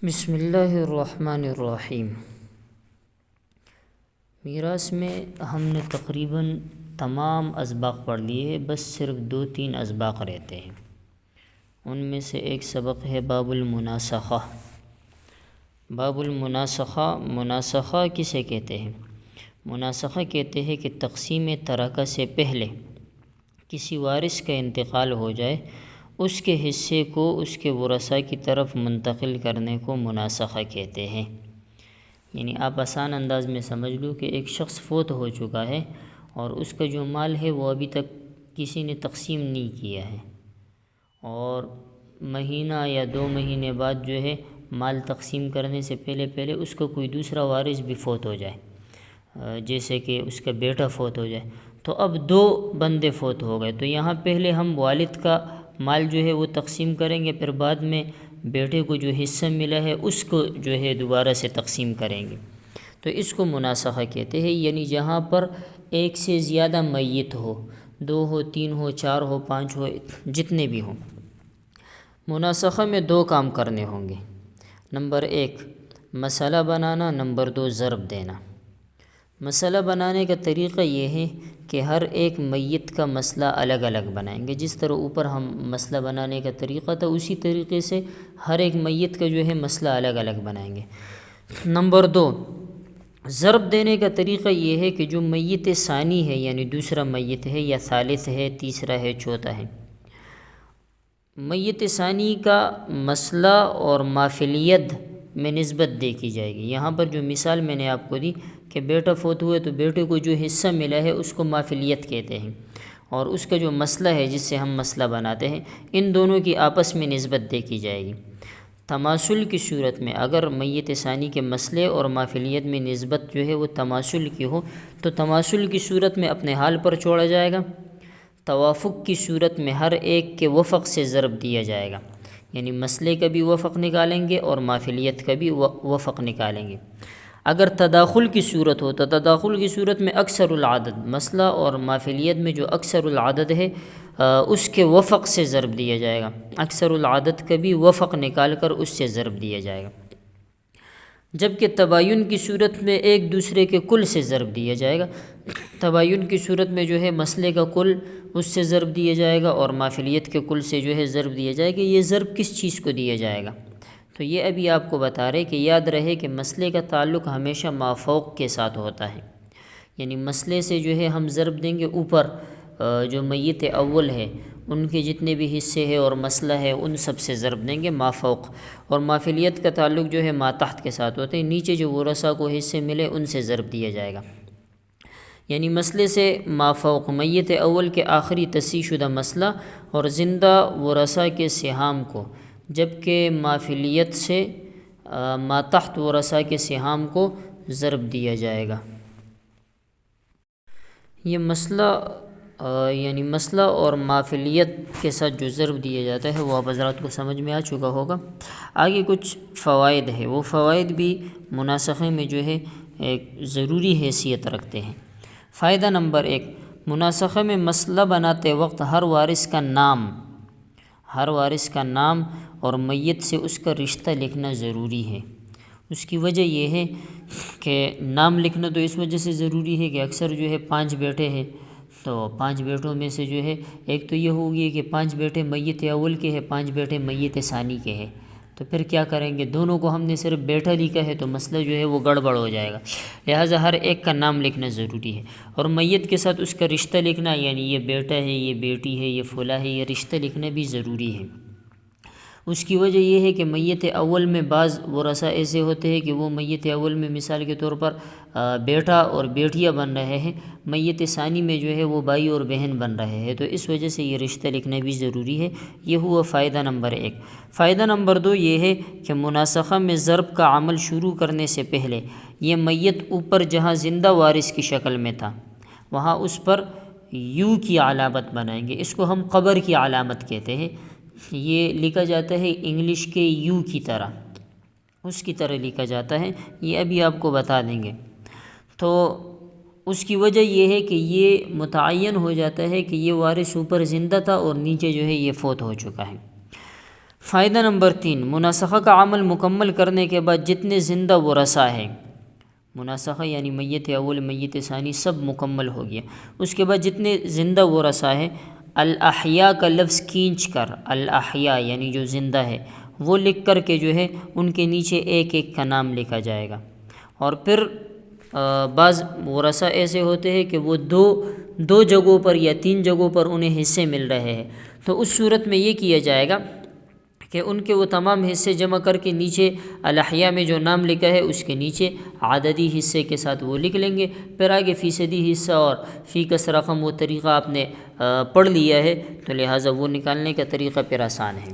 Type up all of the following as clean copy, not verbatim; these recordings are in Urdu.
بسم اللہ الرحمن الرحیم۔ میراث میں ہم نے تقریباً تمام اسباق پڑھ لیے ہیں، بس صرف 2-3 اسباق رہتے ہیں۔ ان میں سے ایک سبق ہے باب المناسخہ۔ باب المناسخہ، مناسخہ کسے کہتے ہیں؟ مناسخہ کہتے ہیں کہ تقسیم ترکہ سے پہلے کسی وارث کا انتقال ہو جائے، اس کے حصے کو اس کے ورثاء کی طرف منتقل کرنے کو مناسخہ کہتے ہیں۔ یعنی آپ آسان انداز میں سمجھ لو کہ ایک شخص فوت ہو چکا ہے اور اس کا جو مال ہے وہ ابھی تک کسی نے تقسیم نہیں کیا ہے، اور مہینہ یا 2 مہینے بعد جو ہے مال تقسیم کرنے سے پہلے اس کا کوئی دوسرا وارث بھی فوت ہو جائے، جیسے کہ اس کا بیٹا فوت ہو جائے، تو اب 2 بندے فوت ہو گئے، تو یہاں پہلے ہم والد کا مال جو ہے وہ تقسیم کریں گے، پھر بعد میں بیٹے کو جو حصہ ملا ہے اس کو جو ہے دوبارہ سے تقسیم کریں گے، تو اس کو مناسخہ کہتے ہیں۔ یعنی جہاں پر ایک سے زیادہ میت ہو، 2 ہو، 3 ہو، 4 ہو، 5 ہو، جتنے بھی ہوں، مناسخہ میں 2 کام کرنے ہوں گے۔ نمبر 1 مسئلہ بنانا، نمبر 2 ضرب دینا۔ مسئلہ بنانے کا طریقہ یہ ہے کہ ہر ایک میت کا مسئلہ الگ الگ بنائیں گے، جس طرح اوپر ہم مسئلہ بنانے کا طریقہ تھا اسی طریقے سے ہر ایک میت کا جو ہے مسئلہ الگ الگ بنائیں گے۔ نمبر 2 ضرب دینے کا طریقہ یہ ہے کہ جو میت ثانی ہے، یعنی دوسرا میت ہے، یا ثالث ہے، تیسرا ہے، چوتھا ہے، میت ثانی کا مسئلہ اور مافیلیت میں نسبت دیکھی جائے گی۔ یہاں پر جو مثال میں نے آپ کو دی کہ بیٹا فوت ہوئے تو بیٹے کو جو حصہ ملا ہے اس کو مافیلیت کہتے ہیں، اور اس کا جو مسئلہ ہے جس سے ہم مسئلہ بناتے ہیں، ان دونوں کی آپس میں نسبت دیکھی جائے گی۔ تماثل کی صورت میں اگر میت ثانی کے مسئلے اور مافیلیت میں نسبت جو ہے وہ تماثل کی ہو تو تماثل کی صورت میں اپنے حال پر چھوڑا جائے گا، توافق کی صورت میں ہر ایک کے وفق سے ضرب دیا جائے گا، یعنی مسئلے کا بھی وفق نکالیں گے اور مافیلیت کا بھی وفق نکالیں گے۔ اگر تداخل کی صورت ہو تو تداخل کی صورت میں اکثر العدد، مسئلہ اور مافیلیت میں جو اکثر العدد ہے اس کے وفق سے ضرب دیا جائے گا، اکثر العدد کا بھی وفق نکال کر اس سے ضرب دیا جائے گا۔ جبکہ تباین کی صورت میں ایک دوسرے کے کل سے ضرب دیا جائے گا، تباین کی صورت میں جو ہے مسئلے کا کل اس سے ضرب دیا جائے گا اور مافیلیت کے کل سے جو ہے ضرب دیا جائے گا۔ یہ ضرب کس چیز کو دیا جائے گا؟ تو یہ ابھی آپ کو بتا رہے کہ یاد رہے کہ مسئلے کا تعلق ہمیشہ مافوق کے ساتھ ہوتا ہے، یعنی مسئلے سے جو ہے ہم ضرب دیں گے اوپر جو میت اول ہے ان کے جتنے بھی حصے ہیں اور مسئلہ ہے ان سب سے ضرب دیں گے مافوق، اور مافیلیت کا تعلق جو ہے ماتحت کے ساتھ ہوتے ہیں، نیچے جو ورثاء کو حصے ملے ان سے ضرب دیا جائے گا۔ یعنی مسئلے سے مافوق میت اول کے آخری تصحیح شدہ مسئلہ اور زندہ ورثاء کے سہام کو، جبکہ مافیلیت سے ماتحت ورثاء کے سہام کو ضرب دیا جائے گا۔ یہ مسئلہ یعنی مسئلہ اور مافیلیت کے ساتھ جو ضرب دیا جاتا ہے وہ آپ حضرات کو سمجھ میں آ چکا ہوگا۔ آگے کچھ فوائد ہے، وہ فوائد بھی مناسخے میں جو ہے ایک ضروری حیثیت رکھتے ہیں۔ فائدہ نمبر 1 مناسخہ میں مسئلہ بناتے وقت ہر وارث کا نام اور میت سے اس کا رشتہ لکھنا ضروری ہے۔ اس کی وجہ یہ ہے کہ نام لکھنا تو اس وجہ سے ضروری ہے کہ اکثر جو ہے 5 بیٹے ہیں، تو 5 بیٹوں میں سے جو ہے ایک تو یہ ہوگی کہ 5 بیٹے میت اول کے ہیں، 5 بیٹے میت ثانی کے ہیں، تو پھر کیا کریں گے؟ دونوں کو ہم نے صرف بیٹا لکھا ہے تو مسئلہ جو ہے وہ گڑبڑ ہو جائے گا، لہٰذا ہر ایک کا نام لکھنا ضروری ہے، اور میت کے ساتھ اس کا رشتہ لکھنا، یعنی یہ بیٹا ہے، یہ بیٹی ہے، یہ فلاں ہے، یہ رشتہ لکھنا بھی ضروری ہے۔ اس کی وجہ یہ ہے کہ میت اول میں بعض ورثاء ایسے ہوتے ہیں کہ وہ میت اول میں مثال کے طور پر بیٹا اور بیٹیاں بن رہے ہیں، میت ثانی میں جو ہے وہ بھائی اور بہن بن رہے ہیں، تو اس وجہ سے یہ رشتہ لکھنا بھی ضروری ہے۔ یہ ہوا فائدہ نمبر 1۔ فائدہ نمبر 2 یہ ہے کہ مناسخہ میں ضرب کا عمل شروع کرنے سے پہلے یہ میت اوپر جہاں زندہ وارث کی شکل میں تھا وہاں اس پر یو کی علامت بنائیں گے، اس کو ہم قبر کی علامت کہتے ہیں، یہ لکھا جاتا ہے انگلش کے یو کی طرح، اس کی طرح لکھا جاتا ہے، یہ ابھی آپ کو بتا دیں گے۔ تو اس کی وجہ یہ ہے کہ یہ متعین ہو جاتا ہے کہ یہ وارث اوپر زندہ تھا اور نیچے جو ہے یہ فوت ہو چکا ہے۔ فائدہ نمبر 3، مناسخہ کا عمل مکمل کرنے کے بعد جتنے زندہ ورثاء ہیں، مناسخہ یعنی میت اول میت ثانی سب مکمل ہو گیا، اس کے بعد جتنے زندہ ورثاء ہیں، الاحیاء کا لفظ کھینچ کر، الاحیاء یعنی جو زندہ ہے وہ لکھ کر کے جو ہے ان کے نیچے ایک ایک کا نام لکھا جائے گا۔ اور پھر بعض ورثاء ایسے ہوتے ہیں کہ وہ دو جگہوں پر یا 3 جگہوں پر انہیں حصے مل رہے ہیں، تو اس صورت میں یہ کیا جائے گا کہ ان کے وہ تمام حصے جمع کر کے نیچے الاحیاء میں جو نام لکھا ہے اس کے نیچے عددی حصے کے ساتھ وہ لکھ لیں گے، پھر آگے فیصدی حصہ اور فی کس رقم وہ طریقہ آپ نے پڑھ لیا ہے، تو لہٰذا وہ نکالنے کا طریقہ پھر آسان ہے۔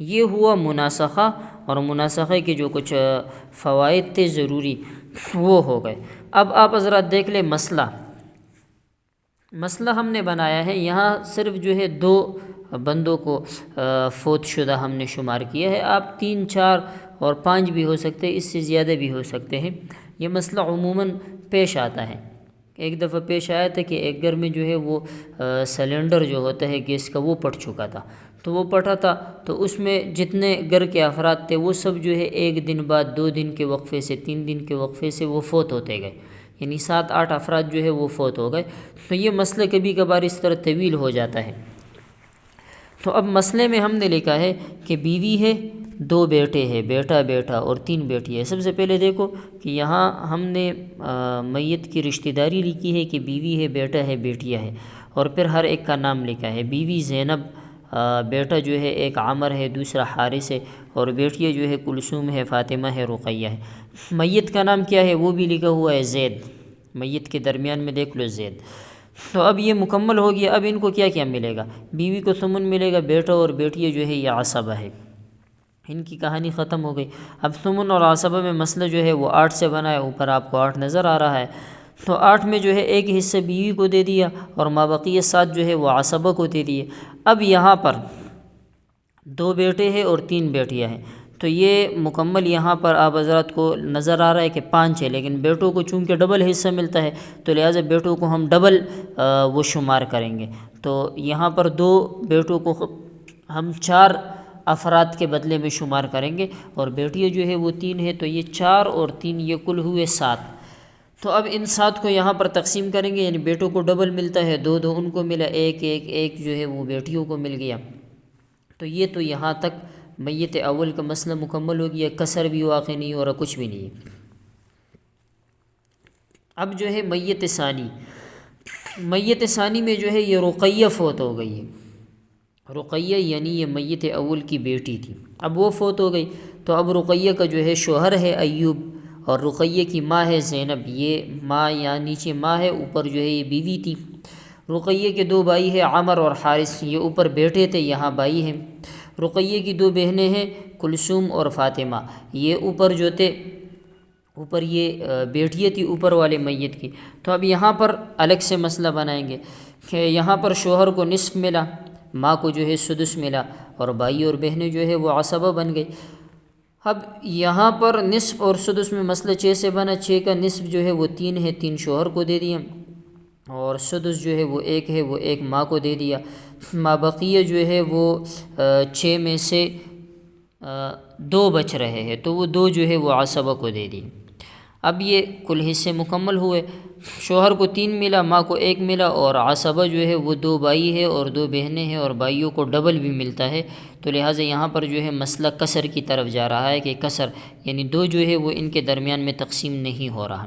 یہ ہوا مناسخہ، اور مناسخہ کے جو کچھ فوائد تھے ضروری وہ ہو گئے۔ اب آپ حضرات دیکھ لیں مسئلہ ہم نے بنایا ہے، یہاں صرف جو ہے 2 بندوں کو فوت شدہ ہم نے شمار کیا ہے، آپ 3 4 اور 5 بھی ہو سکتے ہیں، اس سے زیادہ بھی ہو سکتے ہیں۔ یہ مسئلہ عموماً پیش آتا ہے، ایک دفعہ پیش آیا تھا کہ ایک گھر میں جو ہے وہ سلنڈر جو ہوتا ہے گیس کا وہ پھٹ چکا تھا، تو وہ پھٹا تھا تو اس میں جتنے گھر کے افراد تھے وہ سب جو ہے 1 دن بعد 2 دن کے وقفے سے 3 دن کے وقفے سے وہ فوت ہوتے گئے، یعنی 7 8 افراد جو ہے وہ فوت ہو گئے۔ تو یہ مسئلہ کبھی کبھار اس طرح طویل ہو جاتا ہے۔ تو اب مسئلے میں ہم نے لکھا ہے کہ بیوی ہے، 2 بیٹے ہیں، بیٹا اور 3 بیٹی ہے۔ سب سے پہلے دیکھو کہ یہاں ہم نے میت کی رشتہ داری لکھی ہے کہ بیوی ہے، بیٹا ہے، بیٹیاں ہے، اور پھر ہر ایک کا نام لکھا ہے۔ بیوی زینب، بیٹا جو ہے ایک عامر ہے، دوسرا حارث ہے، اور بیٹیاں جو ہے کلثوم ہے، فاطمہ ہے، رقیہ ہے۔ میت کا نام کیا ہے وہ بھی لکھا ہوا ہے زید، میت کے درمیان میں دیکھ لو زید۔ تو اب یہ مکمل ہو گیا، اب ان کو کیا کیا ملے گا؟ بیوی کو ثمن ملے گا، بیٹا اور بیٹیاں جو ہے یہ عصبہ ہے، ان کی کہانی ختم ہو گئی۔ اب ثمن اور عصبہ میں مسئلہ جو ہے وہ 8 سے بنا ہے، اوپر آپ کو 8 نظر آ رہا ہے، تو 8 میں جو ہے ایک حصہ بیوی کو دے دیا اور مابقیہ 7 جو ہے وہ عصبہ کو دے دیے۔ اب یہاں پر 2 بیٹے ہیں اور 3 بیٹیاں ہیں، تو یہ مکمل یہاں پر آپ حضرات کو نظر آ رہا ہے کہ 5 ہے، لیکن بیٹوں کو چونکہ ڈبل حصہ ملتا ہے تو لہٰذا بیٹوں کو ہم ڈبل وہ شمار کریں گے۔ تو یہاں پر 2 بیٹوں کو ہم 4 افراد کے بدلے میں شمار کریں گے، اور بیٹیاں جو ہے وہ 3 ہے، تو یہ 4 اور 3 یہ کل ہوئے 7۔ تو اب ان 7 کو یہاں پر تقسیم کریں گے، یعنی بیٹوں کو ڈبل ملتا ہے، 2 2 ان کو ملا، 1 1 1 جو ہے وہ بیٹیوں کو مل گیا۔ تو یہ تو یہاں تک میت اول کا مسئلہ مکمل ہو گیا، کسر بھی واقع نہیں ہو رہا، کچھ بھی نہیں ہے۔ اب جو ہے میت ثانی میں جو ہے یہ رقیہ فوت ہو گئی ہے۔ رقیہ یعنی یہ میت اول کی بیٹی تھی، اب وہ فوت ہو گئی، تو اب رقیہ کا جو ہے شوہر ہے ایوب، اور رقیہ کی ماں ہے زینب، یہ ماں یہاں نیچے ماں ہے، اوپر جو ہے یہ بیوی تھی۔ رقیہ کے 2 بھائی ہیں، عامر اور حارث، یہ اوپر بیٹے تھے، یہاں بھائی ہیں۔ رقیہ کی 2 بہنیں ہیں، کلثوم اور فاطمہ، یہ اوپر جو تھے، اوپر یہ بیٹیاں تھی اوپر والے میت کی۔ تو اب یہاں پر الگ سے مسئلہ بنائیں گے کہ یہاں پر شوہر کو نصف ملا، ماں کو جو ہے سدس ملا، اور بھائی اور بہنیں جو ہے وہ عصبہ بن گئی۔ اب یہاں پر نصف اور سدس میں مسئلہ 6 سے بنا، 6 کا نصف جو ہے وہ 3 ہے، 3 شوہر کو دے دیا، اور سدس جو ہے وہ 1 ہے، وہ 1 ماں کو دے دیا۔ مابقیہ جو ہے وہ 6 میں سے 2 بچ رہے ہیں، تو وہ 2 جو ہے وہ عصبہ کو دے دی۔ اب یہ کل حصے مکمل ہوئے، شوہر کو 3 ملا، ماں کو 1 ملا، اور عصبہ جو ہے وہ 2 بھائی ہے اور 2 بہنیں ہیں، اور بھائیوں کو ڈبل بھی ملتا ہے، تو لہٰذا یہاں پر جو ہے مسئلہ کسر کی طرف جا رہا ہے کہ کسر یعنی 2 جو ہے وہ ان کے درمیان میں تقسیم نہیں ہو رہا۔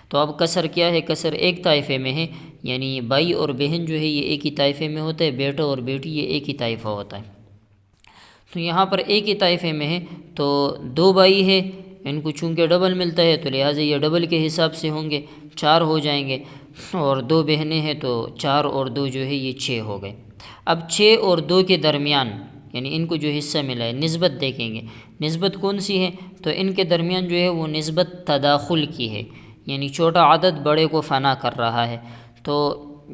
تو اب کسر کیا ہے؟ کسر ایک طائفے میں ہے، یعنی بھائی اور بہن جو ہے یہ ایک ہی طائفے میں ہوتا ہے، بیٹا اور بیٹی یہ ایک ہی طائفہ ہوتا ہے۔ تو یہاں پر ایک ہی طائفے میں ہے، تو 2 بھائی ہے، ان کو چونکہ ڈبل ملتا ہے تو لہٰذا یہ ڈبل کے حساب سے ہوں گے، 4 ہو جائیں گے، اور 2 بہنیں ہیں تو 4 اور 2 جو ہے یہ 6 ہو گئے۔ اب 6 اور 2 کے درمیان یعنی ان کو جو حصہ ملا ہے، نسبت دیکھیں گے، نسبت کون سی ہے؟ تو ان کے درمیان جو ہے وہ نسبت تداخل کی ہے، یعنی چھوٹا عدد بڑے کو فنا کر رہا ہے، تو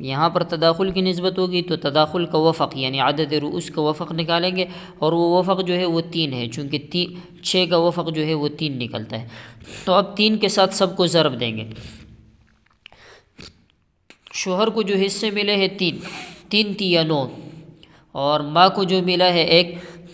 یہاں پر تداخل کی نسبت ہوگی، تو تداخل کا وفق یعنی عدد رؤوس کا وفق نکالیں گے، اور وہ وفق جو ہے وہ 3 ہے، چونکہ 6 کا وفق جو ہے وہ 3 نکلتا ہے۔ تو اب 3 کے ساتھ سب کو ضرب دیں گے، شوہر کو جو حصے ملے ہیں 3 3 یا 9، اور ماں کو جو ملا ہے 1،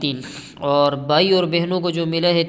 3 اور بھائی اور بہنوں کو جو ملا ہے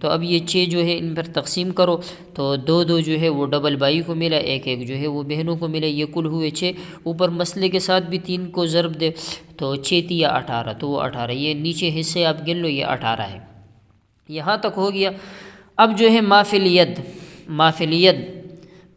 تو اب یہ 6 جو ہے ان پر تقسیم کرو تو 2 2 جو ہے وہ ڈبل بھائی کو ملا، 1 1 جو ہے وہ بہنوں کو ملا، یہ کل ہوئے 6۔ اوپر مسئلے کے ساتھ بھی 3 کو ضرب دے تو 6 تیا 18 تو وہ 18، یہ نیچے حصے آپ گن لو، یہ 18 ہے۔ یہاں تک ہو گیا۔ اب جو ہے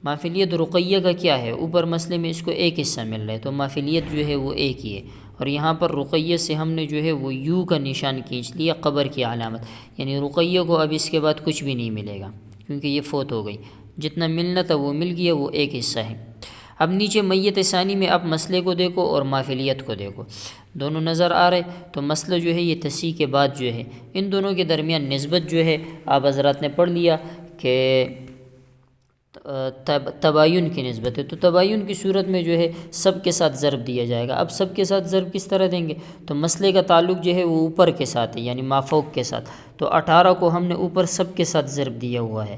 مافلیت رقیہ کا کیا ہے؟ اوپر مسئلے میں اس کو 1 حصہ مل رہا ہے تو مافلیت جو ہے وہ 1 ہی ہے، اور یہاں پر رقیہ سے ہم نے جو ہے وہ یو کا نشان کھینچ لیا، قبر کی علامت، یعنی رقیہ کو اب اس کے بعد کچھ بھی نہیں ملے گا کیونکہ یہ فوت ہو گئی، جتنا ملنا تھا وہ مل گیا، وہ 1 حصہ ہے۔ اب نیچے میت ثانی میں آپ مسئلے کو دیکھو اور مافلیت کو دیکھو، دونوں نظر آ رہے، تو مسئلہ جو ہے یہ تصحیح کے بعد جو ہے ان دونوں کے درمیان نسبت جو ہے آپ حضرات نے پڑھ لیا کہ تباین کی نسبت ہے، تو تباین کی صورت میں جو ہے سب کے ساتھ ضرب دیا جائے گا۔ اب سب کے ساتھ ضرب کس طرح دیں گے؟ تو مسئلے کا تعلق جو ہے وہ اوپر کے ساتھ ہے، یعنی مافوق کے ساتھ، تو 18 کو ہم نے اوپر سب کے ساتھ ضرب دیا ہوا ہے،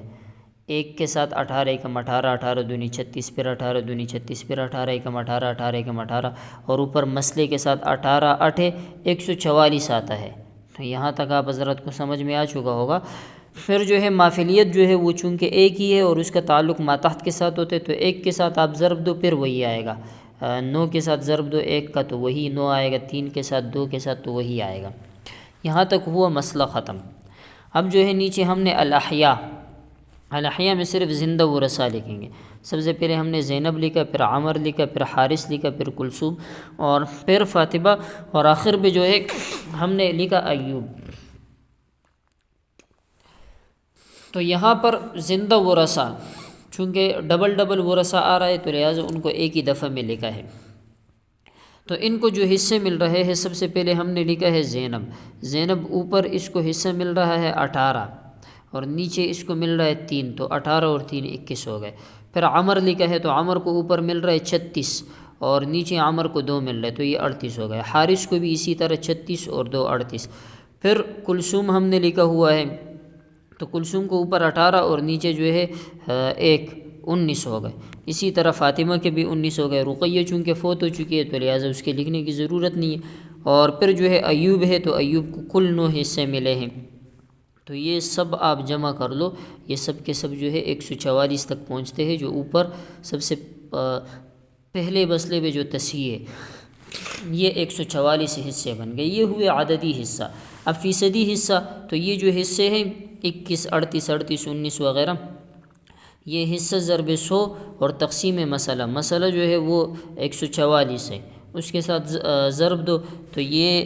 1 کے ساتھ 18 ایکم 18 18 دونی 36 پھر 18 دونی 36 پھر 18 ایکم 18 18 ایکم 18 اور اوپر مسئلے کے ساتھ 18 8 144 آتا ہے۔ تو یہاں تک آپ حضرات کو سمجھ میں آ چکا ہوگا۔ پھر جو ہے مافلیت جو ہے وہ چونکہ 1 ہی ہے اور اس کا تعلق ماتحت کے ساتھ ہوتے، تو 1 کے ساتھ آپ ضرب دو پھر وہی آئے گا، 9 کے ساتھ ضرب دو 1 کا تو وہی 9 آئے گا، 3 کے ساتھ 2 کے ساتھ تو وہی آئے گا۔ یہاں تک ہوا مسئلہ ختم۔ اب جو ہے نیچے ہم نے الاحیاء میں صرف زندہ ورثاء لکھیں گے۔ سب سے پہلے ہم نے زینب لکھا، پھر عمر لکھا، پھر حارث لکھا، پھر کلثوم اور پھر فاطمہ، اور آخر میں جو ہے ہم نے لکھا ایوب۔ تو یہاں پر زندہ ورثاء چونکہ ڈبل ورثاء آ رہا ہے تو لہٰذا ان کو ایک ہی دفعہ میں لکھا ہے۔ تو ان کو جو حصے مل رہے ہیں، سب سے پہلے ہم نے لکھا ہے زینب اوپر اس کو حصہ مل رہا ہے 18 اور نیچے اس کو مل رہا ہے 3، تو 18 اور 3 21 ہو گئے۔ پھر عمر لکھا ہے تو عمر کو اوپر مل رہا ہے 36 اور نیچے عمر کو 2 مل رہا ہے تو یہ 38 ہو گئے۔ حارث کو بھی اسی طرح 36 اور 2 38۔ پھر کلثوم ہم نے لکھا ہوا ہے تو کلثوم کو اوپر 18 اور نیچے جو ہے 1 19 ہو گئے۔ اسی طرح فاطمہ کے بھی 19 ہو گئے۔ رقیہ چونکہ فوت ہو چکی ہے تو لہٰذا اس کے لکھنے کی ضرورت نہیں ہے۔ اور پھر جو ہے ایوب ہے تو ایوب کو کل 9 حصے ملے ہیں، تو یہ سب آپ جمع کر لو، یہ سب کے سب جو ہے 144 تک پہنچتے ہیں، جو اوپر سب سے پہلے مسئلے میں جو تصحیح ہے یہ 144 حصے بن گئے۔ یہ ہوئے عددی حصہ۔ اب فیصدی حصہ، تو یہ جو حصے ہیں 21 38 38 19 وغیرہ، یہ حصہ ضرب 100 اور تقسیم مسئلہ جو ہے وہ 144 ہے، اس کے ساتھ ضرب دو تو یہ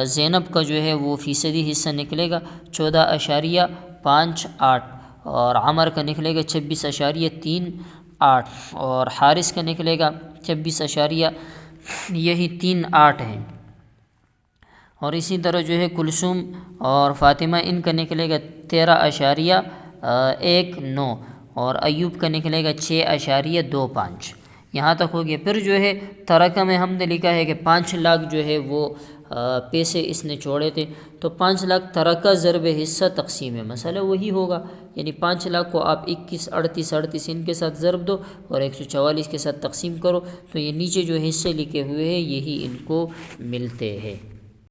زینب کا جو ہے وہ فیصدی حصہ نکلے گا 14.58 اور عمر کا نکلے گا 26.38 اور حارث کا نکلے گا 26.38 ہے، اور اسی طرح جو ہے کلثوم اور فاطمہ ان کا نکلے گا 13.19 اور ایوب کا نکلے گا 6.25۔ یہاں تک ہو گیا۔ پھر جو ہے ترکہ میں ہم نے لکھا ہے کہ 5 لاکھ جو ہے وہ پیسے اس نے چھوڑے تھے، تو 5 لاکھ ترکہ ضرب حصہ تقسیم مسئلہ وہی ہوگا، یعنی 5 لاکھ کو آپ 21 38 38 ان کے ساتھ ضرب دو اور 144 کے ساتھ تقسیم کرو، تو یہ نیچے جو حصے لکھے ہوئے ہیں یہی ان کو ملتے ہیں۔